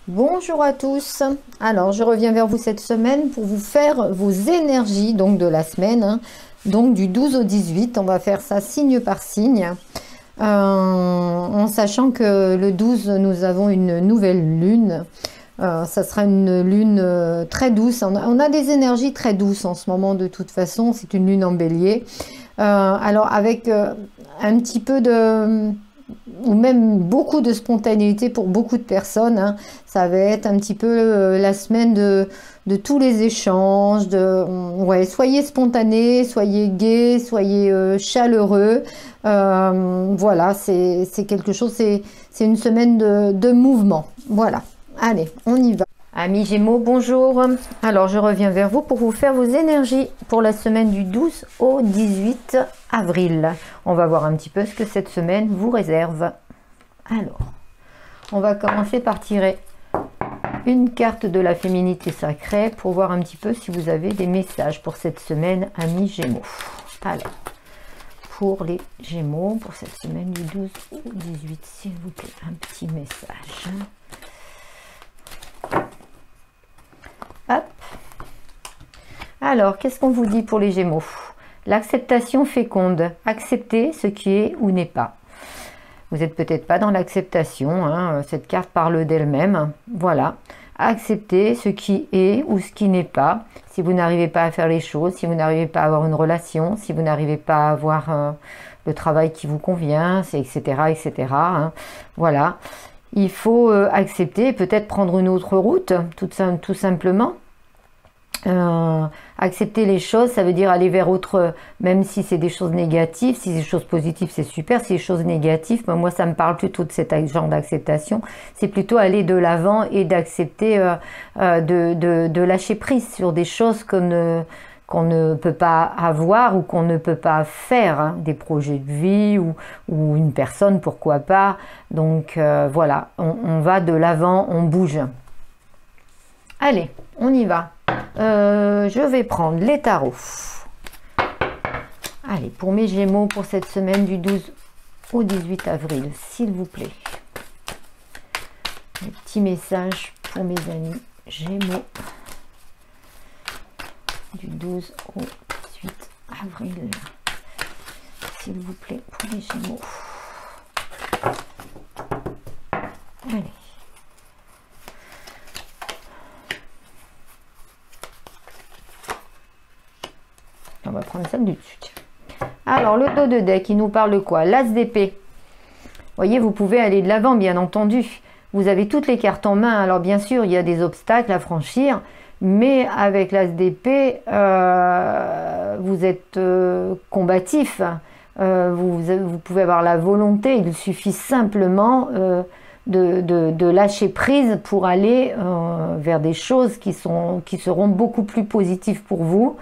Bonjour à tous. Alors, je reviens vers vous cette semaine pour vous faire vos énergies donc de la semaine, hein. Donc du 12 au 18, on va faire ça signe par signe. En sachant que le 12, nous avons une nouvelle lune. Ça sera une lune très douce. On a des énergies très douces en ce moment de toute façon. C'est une lune en bélier. Alors avec un petit peu de... ou même beaucoup de spontanéité pour beaucoup de personnes, hein. Ça va être un petit peu la semaine de tous les échanges, ouais, soyez spontanés, soyez gais, soyez chaleureux. Voilà, c'est quelque chose, c'est une semaine de mouvement. Voilà, allez, on y va. Amis Gémeaux, bonjour. Alors, je reviens vers vous pour vous faire vos énergies pour la semaine du 12 au 18 avril. On va voir un petit peu ce que cette semaine vous réserve. Alors, on va commencer par tirer une carte de la féminité sacrée pour voir un petit peu si vous avez des messages pour cette semaine, amis Gémeaux. Alors, pour les Gémeaux, pour cette semaine du 12 au 18, s'il vous plaît, un petit message. Hop. Alors, qu'est-ce qu'on vous dit pour les Gémeaux? L'acceptation féconde. Accepter ce qui est ou n'est pas. Vous n'êtes peut-être pas dans l'acceptation, hein. Cette carte parle d'elle-même. Voilà. Accepter ce qui est ou ce qui n'est pas. Si vous n'arrivez pas à faire les choses, si vous n'arrivez pas à avoir une relation, si vous n'arrivez pas à avoir le travail qui vous convient, etc., etc., hein. Voilà. Il faut accepter, peut-être prendre une autre route, tout simplement. Accepter les choses, ça veut dire aller vers autre, même si c'est des choses négatives. Si c'est des choses positives, c'est super. Si c'est des choses négatives, ben moi ça me parle plutôt de cet genre d'acceptation. C'est plutôt aller de l'avant et d'accepter, de lâcher prise sur des choses qu'on ne peut pas avoir ou qu'on ne peut pas faire, hein, des projets de vie ou une personne, pourquoi pas. Donc voilà, on va de l'avant, on bouge. Allez, on y va. Je vais prendre les tarots. Allez, pour mes Gémeaux, pour cette semaine du 12 au 18 avril, s'il vous plaît. Un petit message pour mes amis Gémeaux du 12 au 18 avril, s'il vous plaît, pour les Gémeaux. Allez. On va prendre celle du dessus. Alors, le dos de deck, il nous parle de quoi? L'as d'épée. Vous voyez, vous pouvez aller de l'avant, bien entendu. Vous avez toutes les cartes en main. Alors, bien sûr, il y a des obstacles à franchir. Mais avec l'as d'épée, vous êtes combatif. Vous pouvez avoir la volonté. Il suffit simplement de lâcher prise pour aller vers des choses qui seront beaucoup plus positives pour vous.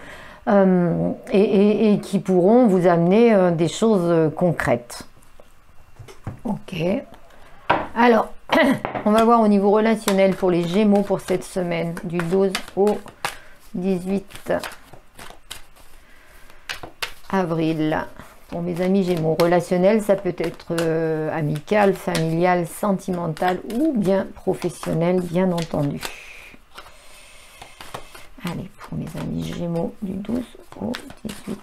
Et qui pourront vous amener des choses concrètes. Ok. Alors, on va voir au niveau relationnel pour les Gémeaux pour cette semaine, du 12 au 18 avril. Pour mes amis Gémeaux, relationnel, ça peut être amical, familial, sentimental ou bien professionnel, bien entendu. Allez, pour mes amis Gémeaux, du 12 au 18.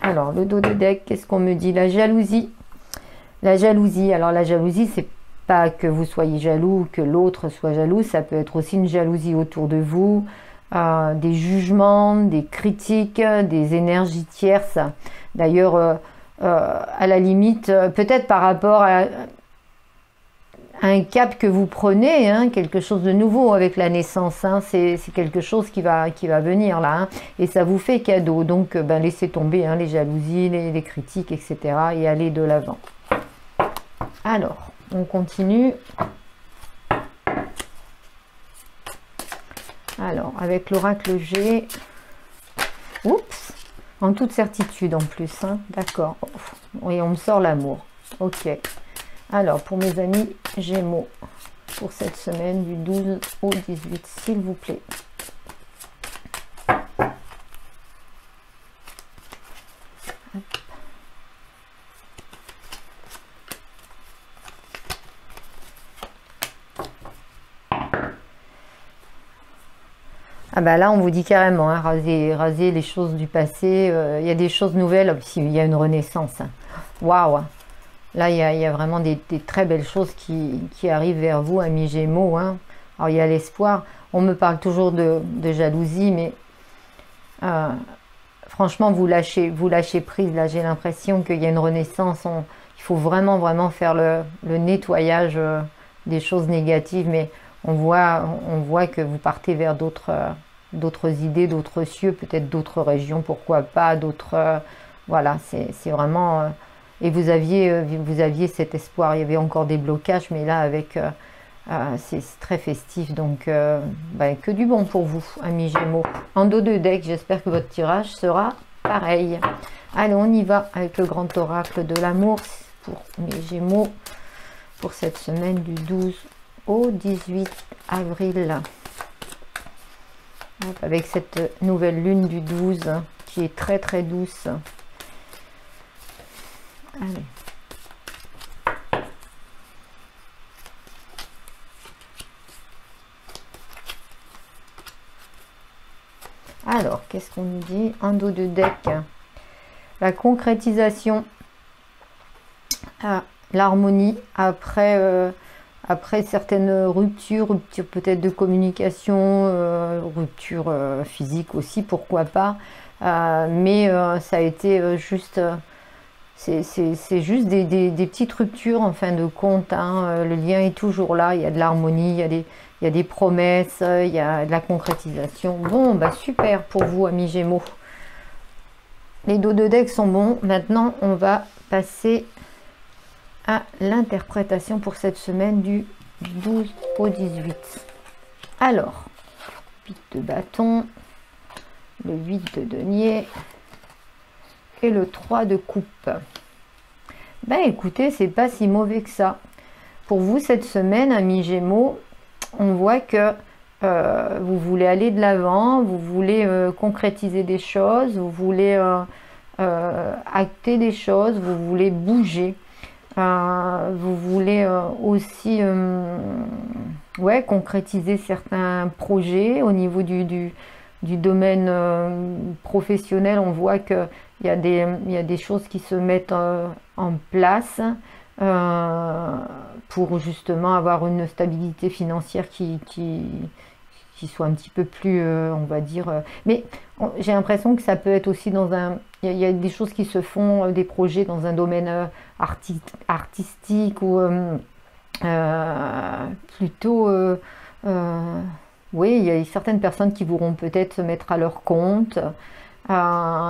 Alors, le dos de deck, qu'est-ce qu'on me dit? La jalousie. La jalousie, alors la jalousie, c'est pas que vous soyez jaloux ou que l'autre soit jaloux, ça peut être aussi une jalousie autour de vous, des jugements, des critiques, des énergies tierces. D'ailleurs, à la limite, peut-être par rapport à un cap que vous prenez, hein, quelque chose de nouveau avec la naissance, hein, c'est quelque chose qui va venir là, hein, et ça vous fait cadeau. Donc ben, laissez tomber, hein, les jalousies, les critiques, etc. et allez de l'avant. Alors, on continue. Alors, avec l'oracle G, oups, en toute certitude en plus, hein, d'accord. Oui, on me sort l'amour. Ok. Alors, pour mes amis Gémeaux, pour cette semaine du 12 au 18, s'il vous plaît. Ah bah là, on vous dit carrément, hein, raser les choses du passé. Il y a des choses nouvelles, il y a une renaissance. Hein. Waouh! Là, il y a vraiment des très belles choses qui arrivent vers vous, amis Gémeaux. Hein. Alors, il y a l'espoir. On me parle toujours de jalousie, mais euh, franchement, vous lâchez prise. Là, j'ai l'impression qu'il y a une renaissance. Il faut vraiment, vraiment faire le nettoyage des choses négatives, mais on voit que vous partez vers d'autres idées, d'autres cieux, peut-être d'autres régions, pourquoi pas, d'autres... voilà, c'est vraiment... et vous aviez cet espoir, il y avait encore des blocages, mais là, avec... c'est très festif, donc ben, que du bon pour vous, amis Gémeaux. En dos de deck, j'espère que votre tirage sera pareil. Allez, on y va avec le grand oracle de l'amour pour mes Gémeaux pour cette semaine du 12 au 18 avril. Hop, avec cette nouvelle lune du 12 qui est très très douce. Allez. Alors, qu'est-ce qu'on nous dit? Un dos de deck. La concrétisation. L'harmonie après certaines ruptures peut-être de communication, rupture physique aussi, pourquoi pas. Mais ça a été juste... c'est juste des petites ruptures en fin de compte. Hein. Le lien est toujours là, il y a de l'harmonie, il y a des promesses, il y a de la concrétisation. Bon, bah super pour vous, amis Gémeaux. Les dos de deck sont bons. Maintenant, on va passer à l'interprétation pour cette semaine du 12 au 18. Alors, 8 de bâton, le 8 de denier et le 3 de coupe. Ben écoutez, c'est pas si mauvais que ça. Pour vous, cette semaine, amis Gémeaux, on voit que vous voulez aller de l'avant, vous voulez concrétiser des choses, vous voulez acter des choses, vous voulez bouger. Vous voulez aussi ouais, concrétiser certains projets au niveau du domaine professionnel. On voit qu'il y a des choses qui se mettent en place pour justement avoir une stabilité financière qui soit un petit peu plus, on va dire... mais j'ai l'impression que ça peut être aussi dans un... Il y a des choses qui se font, des projets dans un domaine artistique ou plutôt... oui, il y a certaines personnes qui voudront peut-être se mettre à leur compte,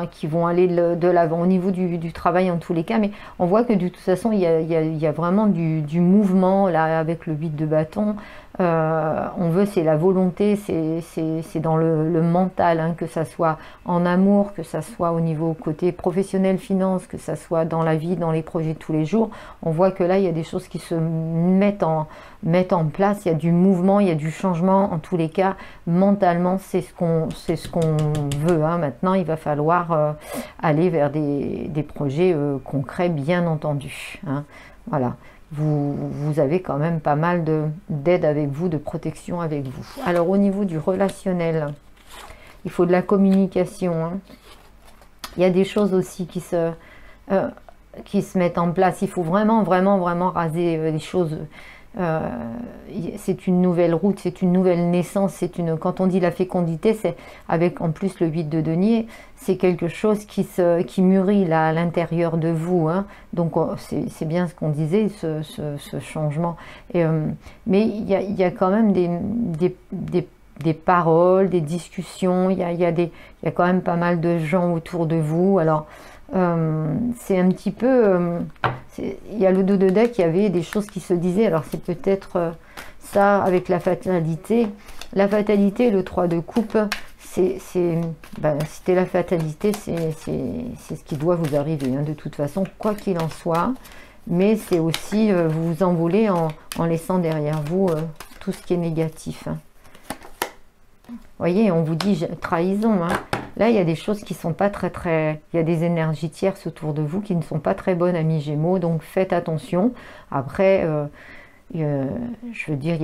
qui vont aller de l'avant au niveau du travail en tous les cas, mais on voit que de toute façon il y a vraiment du mouvement là avec le 8 de bâton. On veut, c'est la volonté, c'est dans le mental, hein, que ça soit en amour, que ça soit au niveau côté professionnel, finance, que ça soit dans la vie, dans les projets de tous les jours. On voit que là il y a des choses qui se mettent en place, il y a du mouvement, il y a du changement. En tous les cas, mentalement, c'est ce qu'on veut. Hein. Maintenant, il va falloir aller vers des projets concrets, bien entendu. Hein. Voilà. Vous avez quand même pas mal d'aide avec vous, de protection avec vous. Alors, au niveau du relationnel, il faut de la communication. Hein. Il y a des choses aussi qui se mettent en place. Il faut vraiment, vraiment, vraiment raser les choses. C'est une nouvelle route, c'est une nouvelle naissance, quand on dit la fécondité, c'est avec en plus le 8 de denier, c'est quelque chose qui mûrit là à l'intérieur de vous, hein. Donc c'est bien ce qu'on disait, ce changement. Mais il y a quand même des paroles, des discussions, il y a quand même pas mal de gens autour de vous. Alors c'est un petit peu... il y a le dos de deck, il y avait des choses qui se disaient, alors c'est peut-être ça avec la fatalité. La fatalité, le 3 de coupe, c'était la fatalité, c'est ce qui doit vous arriver, hein, de toute façon, quoi qu'il en soit. Mais c'est aussi vous vous envoler en laissant derrière vous tout ce qui est négatif. Hein. Vous voyez, on vous dit trahison, hein. Là, il y a des choses qui ne sont pas très... Il y a des énergies tierces autour de vous qui ne sont pas très bonnes, amis Gémeaux. Donc, faites attention. Après, je veux dire,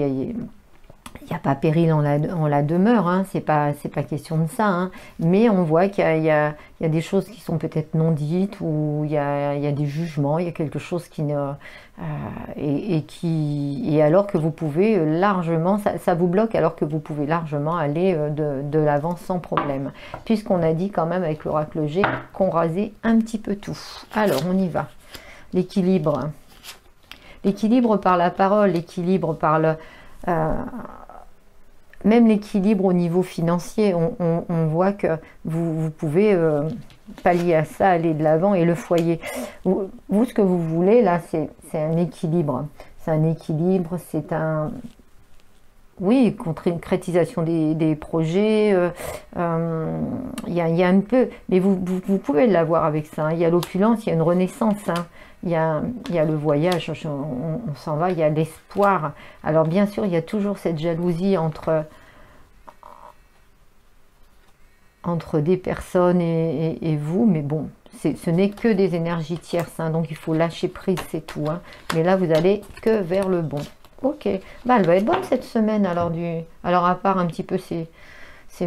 il n'y a pas péril en la demeure, hein, c'est pas question de ça, hein, mais on voit qu'il y a des choses qui sont peut-être non dites, ou il y a des jugements, il y a quelque chose qui ne... et alors que vous pouvez largement, ça vous bloque, alors que vous pouvez largement aller de l'avant sans problème, puisqu'on a dit quand même avec l'oracle G qu'on rasait un petit peu tout. Alors on y va. L'équilibre. L'équilibre par la parole, l'équilibre par le... même l'équilibre au niveau financier, on voit que vous pouvez pallier à ça, aller de l'avant, et le foyer. Vous, ce que vous voulez là, c'est un équilibre. C'est un équilibre, c'est un... Oui, concrétisation des projets, il y a un peu... Mais vous pouvez l'avoir avec ça, hein. Il y a l'opulence, il y a une renaissance, hein. Il y a le voyage, on s'en va, il y a l'espoir. Alors bien sûr, il y a toujours cette jalousie entre des personnes et vous, mais bon, ce n'est que des énergies tierces, hein, donc il faut lâcher prise, c'est tout, hein. Mais là, vous allez que vers le bon. Ok, bah, elle va être bonne cette semaine, alors à part un petit peu ces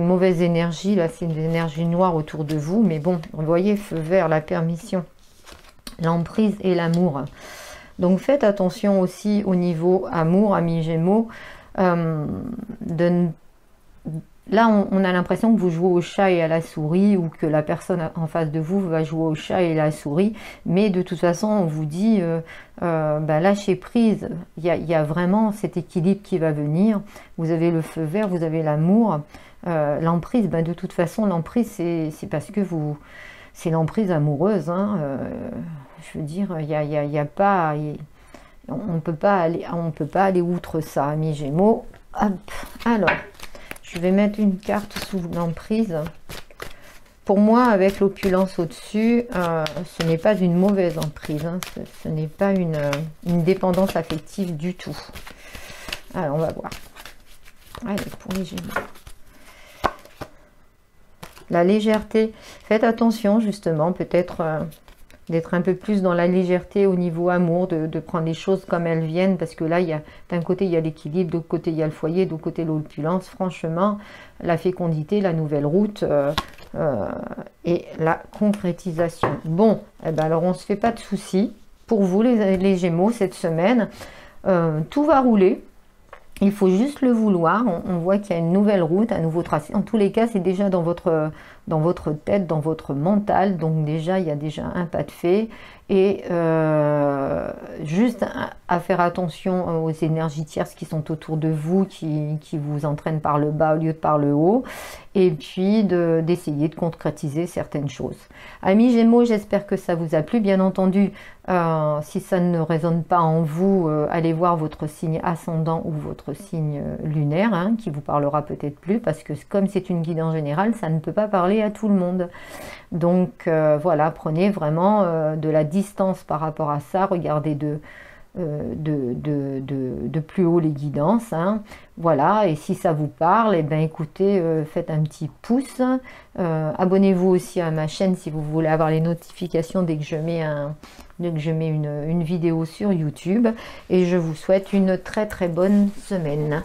mauvaises énergies, là, c'est des énergies noires autour de vous, mais bon, vous voyez, feu vert, la permission, l'emprise et l'amour. Donc faites attention aussi au niveau amour, amis Gémeaux. Là, on a l'impression que vous jouez au chat et à la souris, ou que la personne en face de vous va jouer au chat et à la souris. Mais de toute façon, on vous dit, lâchez prise. Il y a vraiment cet équilibre qui va venir. Vous avez le feu vert, vous avez l'amour. L'emprise, de toute façon, l'emprise, c'est parce que vous... C'est l'emprise amoureuse, hein. Je veux dire, il y a pas... on peut pas aller outre ça, amis Gémeaux. Hop, alors... Je vais mettre une carte sous l'emprise. Pour moi, avec l'opulence au-dessus, ce n'est pas une mauvaise emprise, hein. Ce n'est pas une dépendance affective du tout. Alors, on va voir. Allez, pour les Gémeaux. La légèreté. Faites attention, justement, peut-être d'être un peu plus dans la légèreté au niveau amour, de prendre les choses comme elles viennent, parce que là, d'un côté, il y a l'équilibre, de l'autre côté, il y a le foyer, de l'autre côté, l'opulence. Franchement, la fécondité, la nouvelle route et la concrétisation. Bon, alors on ne se fait pas de soucis. Pour vous, les Gémeaux, cette semaine, tout va rouler. Il faut juste le vouloir. On voit qu'il y a une nouvelle route, un nouveau tracé. En tous les cas, c'est déjà dans votre tête, dans votre mental. Donc déjà, il y a déjà un pas de fait. Et juste à faire attention aux énergies tierces qui sont autour de vous, qui vous entraînent par le bas au lieu de par le haut. Et puis d'essayer de concrétiser certaines choses. Amis Gémeaux, j'espère que ça vous a plu. Bien entendu, si ça ne résonne pas en vous, allez voir votre signe ascendant ou votre signe lunaire, hein, qui vous parlera peut-être plus, parce que comme c'est une guidance générale, ça ne peut pas parler à tout le monde. Donc voilà, prenez vraiment de la distance par rapport à ça, regardez de plus haut les guidances, hein. Voilà, et si ça vous parle, et écoutez, faites un petit pouce, abonnez-vous aussi à ma chaîne si vous voulez avoir les notifications dès que je mets une vidéo sur YouTube, et je vous souhaite une très très bonne semaine.